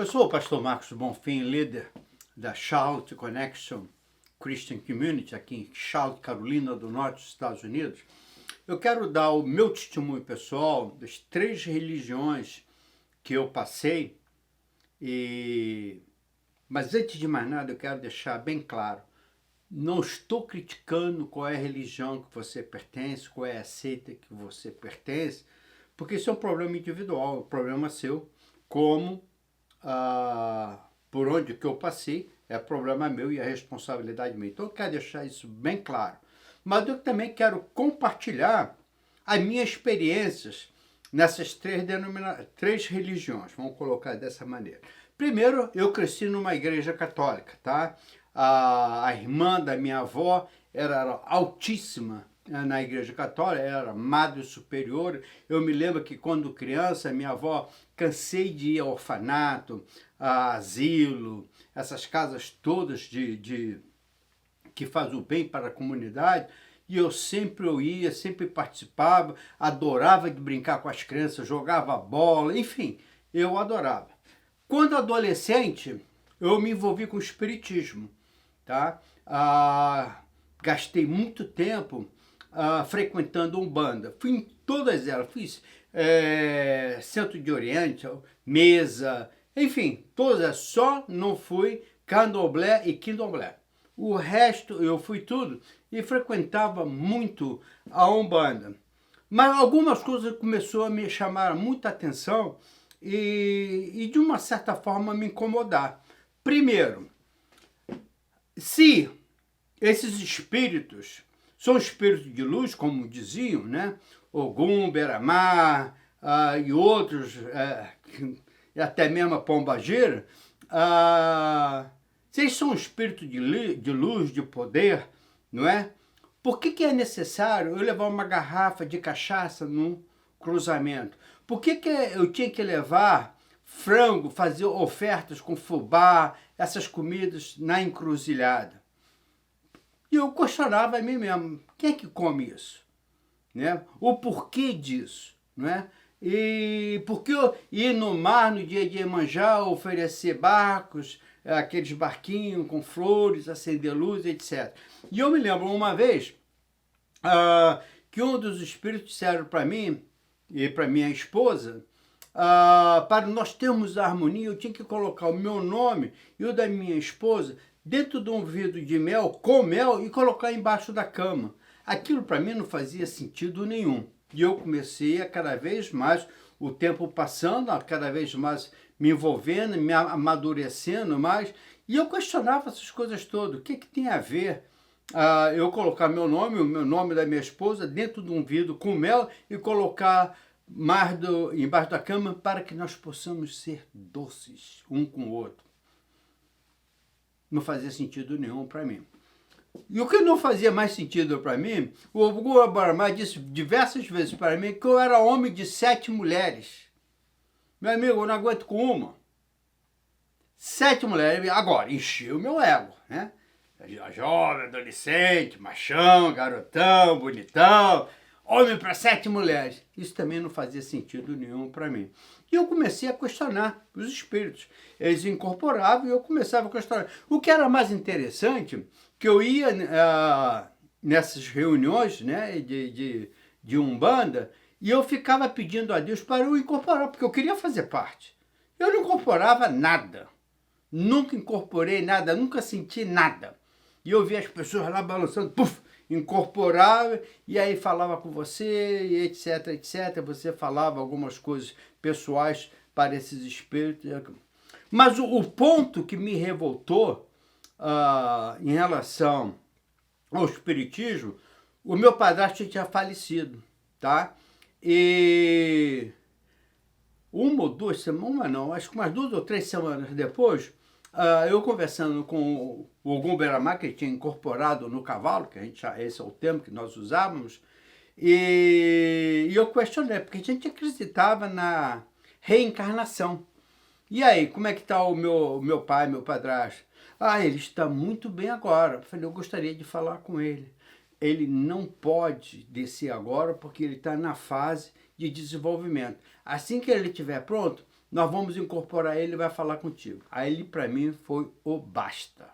Eu sou o pastor Marcos Bonfim, líder da Charlotte Connection Christian Community, aqui em Charlotte, Carolina do Norte, Estados Unidos. Eu quero dar o meu testemunho pessoal das 3 religiões que eu passei, mas antes de mais nada eu quero deixar bem claro, não estou criticando qual é a religião que você pertence, qual é a seita que você pertence, porque isso é um problema individual, um problema seu, como por onde que eu passei, é problema meu e a responsabilidade minha. Então eu quero deixar isso bem claro. Mas eu também quero compartilhar as minhas experiências nessas 3 religiões, vamos colocar dessa maneira. Primeiro, eu cresci numa igreja católica, tá? A irmã da minha avó era altíssima na igreja católica, era madre superior. Eu me lembro que quando criança, minha avó, cansei de ir ao orfanato, a asilo, essas casas todas que fazem o bem para a comunidade, e eu ia, sempre participava, adorava de brincar com as crianças, jogava bola, enfim, eu adorava. Quando adolescente, eu me envolvi com o espiritismo, tá? Gastei muito tempo frequentando Umbanda. Fui em todas elas, fiz Centro de Oriente, Mesa, enfim, todas, só não fui Candomblé e Quindomblé. O resto eu fui tudo e frequentava muito a Umbanda. Mas algumas coisas começou a me chamar muita atenção e de uma certa forma me incomodar. Primeiro, se esses espíritos são espíritos de luz, como diziam, né? Ogum, Beramar e outros, e até mesmo a Pombagira, se eles são espíritos de luz, de poder, não é? Por que é necessário eu levar uma garrafa de cachaça num cruzamento? Por que eu tinha que levar frango, fazer ofertas com fubá, essas comidas na encruzilhada? E eu questionava a mim mesmo, quem é que come isso? Né? O porquê disso? Né? E por que eu ir no mar no dia de Iemanjá, oferecer barcos, aqueles barquinhos com flores, acender luz, etc. E eu me lembro uma vez que um dos espíritos disseram para mim e para minha esposa, para nós termos a harmonia, eu tinha que colocar o meu nome e o da minha esposa dentro de um vidro de mel, com mel, e colocar embaixo da cama. Aquilo para mim não fazia sentido nenhum. E eu comecei a cada vez mais, o tempo passando, a cada vez mais me envolvendo, me amadurecendo mais, e eu questionava essas coisas todas. O que tem a ver eu colocar meu nome, o meu nome da minha esposa, dentro de um vidro com mel e colocar embaixo da cama para que nós possamos ser doces um com o outro? Não fazia sentido nenhum para mim. E o que não fazia mais sentido para mim, o Ogum Abaramá disse diversas vezes para mim que eu era homem de 7 mulheres. Meu amigo, eu não aguento com uma. 7 mulheres, agora, encheu o meu ego, né? Jovem, adolescente, machão, garotão, bonitão, homem para 7 mulheres. Isso também não fazia sentido nenhum para mim. E eu comecei a questionar os espíritos. Eles incorporavam e eu começava a questionar. O que era mais interessante, que eu ia nessas reuniões, né, de Umbanda, e eu ficava pedindo a Deus para eu incorporar, porque eu queria fazer parte. Eu não incorporava nada. Nunca incorporei nada, nunca senti nada. E eu via as pessoas lá balançando, puf, incorporava, e aí falava com você, e etc, etc. Você falava algumas coisas pessoais para esses espíritos. Mas o ponto que me revoltou em relação ao espiritismo, o meu padrasto tinha falecido, tá? E uma ou 2 semanas, não, acho que umas 2 ou 3 semanas depois, eu conversando com o Ogum Beramar, que ele tinha incorporado no cavalo, que esse é o termo que nós usávamos, e eu questionei, porque a gente acreditava na reencarnação. E aí, como é que está o meu pai, meu padrasto? Ele está muito bem agora. Eu falei, eu gostaria de falar com ele. Ele não pode descer agora porque ele está na fase de desenvolvimento. Assim que ele estiver pronto, nós vamos incorporar ele e vai falar contigo. Aí, para mim, foi o basta.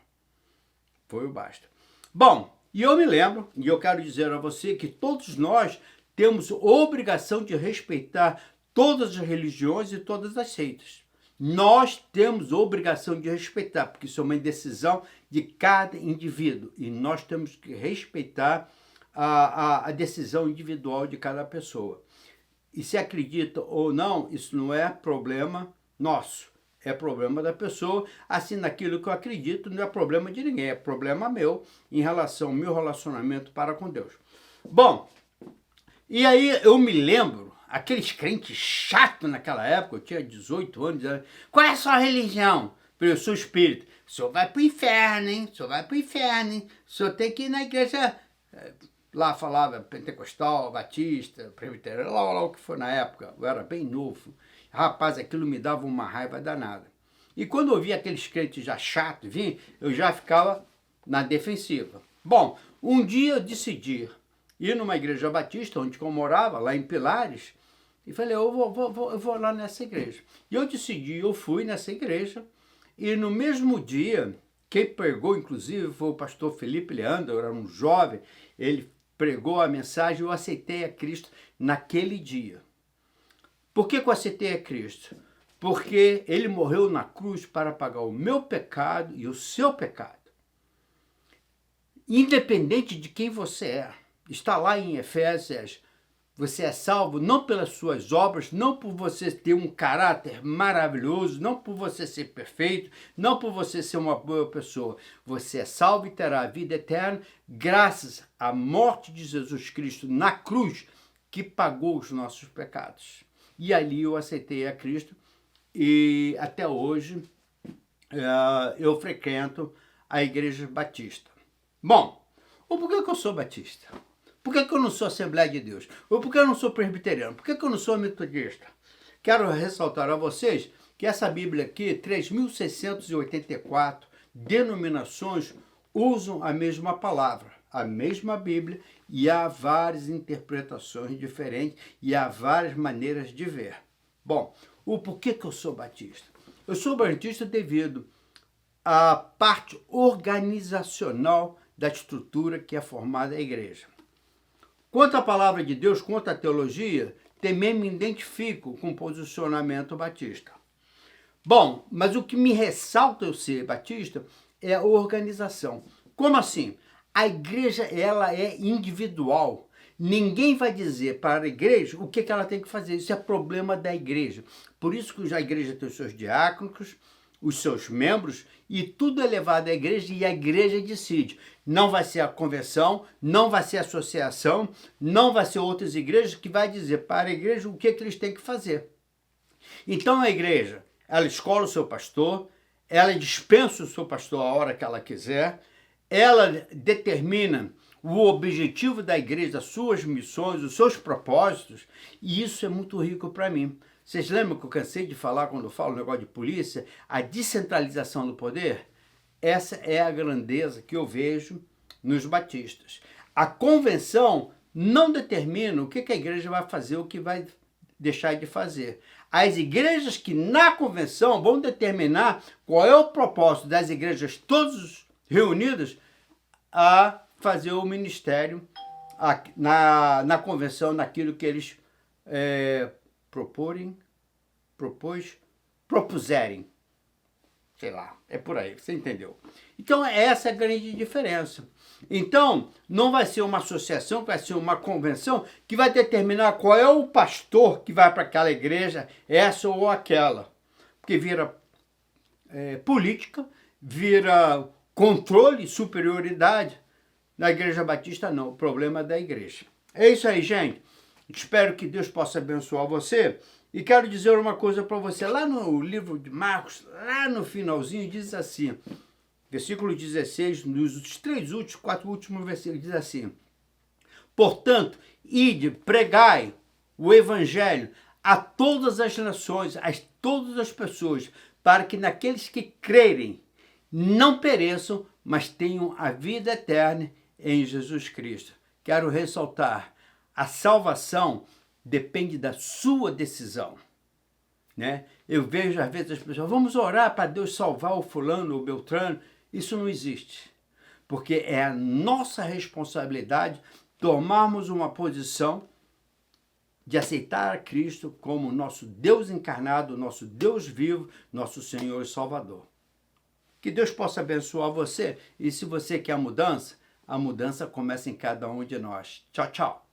Foi o basta. Bom, e eu me lembro, e eu quero dizer a você que todos nós temos obrigação de respeitar todas as religiões e todas as seitas. Nós temos obrigação de respeitar, porque isso é uma decisão de cada indivíduo. E nós temos que respeitar a decisão individual de cada pessoa. E se acredita ou não, isso não é problema nosso. É problema da pessoa, assim naquilo que eu acredito, não é problema de ninguém, é problema meu em relação ao meu relacionamento para com Deus. Bom, e aí eu me lembro, aqueles crentes chatos naquela época, eu tinha 18 anos, qual é a sua religião? Eu sou espírita. O senhor vai para o inferno, hein? O senhor vai para o inferno, hein? O senhor tem que ir na igreja... Lá falava pentecostal, batista, presbiteriano, lá o que foi na época, eu era bem novo. Rapaz, aquilo me dava uma raiva danada. E quando eu via aqueles crentes já chatos vir, eu já ficava na defensiva. Bom, um dia eu decidi ir numa igreja batista, onde eu morava, lá em Pilares, e falei, eu vou lá nessa igreja. E eu decidi, eu fui nessa igreja, e no mesmo dia, quem pregou, inclusive, foi o pastor Felipe Leandro, eu era um jovem, ele pregou a mensagem, eu aceitei a Cristo naquele dia. Por que eu aceitei a Cristo? Porque ele morreu na cruz para pagar o meu pecado e o seu pecado. Independente de quem você é. Está lá em Efésios, você é salvo não pelas suas obras, não por você ter um caráter maravilhoso, não por você ser perfeito, não por você ser uma boa pessoa. Você é salvo e terá a vida eterna graças à morte de Jesus Cristo na cruz, que pagou os nossos pecados. E ali eu aceitei a Cristo e até hoje eu frequento a Igreja Batista. Bom, por que eu sou batista? Por que eu não sou Assembleia de Deus? Ou por que eu não sou presbiteriano? Por que eu não sou metodista? Quero ressaltar a vocês que essa Bíblia aqui, 3.684 denominações usam a mesma palavra, a mesma Bíblia, e há várias interpretações diferentes e há várias maneiras de ver. Bom, o porquê que eu sou batista? Eu sou batista devido à parte organizacional da estrutura que é formada a igreja. Quanto à palavra de Deus, quanto à teologia, também me identifico com o posicionamento batista. Bom, mas o que me ressalta eu ser batista é a organização. Como assim? A igreja, ela é individual. Ninguém vai dizer para a igreja o que ela tem que fazer. Isso é problema da igreja. Por isso que a igreja tem os seus diáconos, os seus membros, e tudo é levado à igreja e a igreja decide. Não vai ser a convenção, não vai ser a associação, não vai ser outras igrejas que vai dizer para a igreja o que eles têm que fazer. Então a igreja, ela escolhe o seu pastor, ela dispensa o seu pastor a hora que ela quiser, ela determina o objetivo da igreja, as suas missões, os seus propósitos, e isso é muito rico para mim. Vocês lembram que eu cansei de falar quando eu falo negócio de polícia? A descentralização do poder? Essa é a grandeza que eu vejo nos batistas. A convenção não determina o que a igreja vai fazer, o que vai deixar de fazer. As igrejas que na convenção vão determinar qual é o propósito das igrejas todas reunidas a fazer o ministério na convenção, naquilo que eles propuserem. Sei lá, é por aí, você entendeu? Então, essa é a grande diferença. Então, não vai ser uma associação, vai ser uma convenção que vai determinar qual é o pastor que vai para aquela igreja, essa ou aquela. Porque vira política, vira controle, superioridade. Na Igreja Batista, não. O problema é da igreja. É isso aí, gente. Espero que Deus possa abençoar você. E quero dizer uma coisa para você. Lá no livro de Marcos, lá no finalzinho, diz assim, versículo 16, nos quatro últimos versículos, diz assim: portanto, ide, pregai o evangelho a todas as nações, a todas as pessoas, para que naqueles que crerem não pereçam, mas tenham a vida eterna em Jesus Cristo. Quero ressaltar, a salvação depende da sua decisão. né? Eu vejo às vezes as pessoas, vamos orar para Deus salvar o fulano, o Beltrano. Isso não existe. Porque é a nossa responsabilidade tomarmos uma posição de aceitar a Cristo como nosso Deus encarnado, nosso Deus vivo, nosso Senhor e Salvador. Que Deus possa abençoar você. E se você quer a mudança começa em cada um de nós. Tchau, tchau.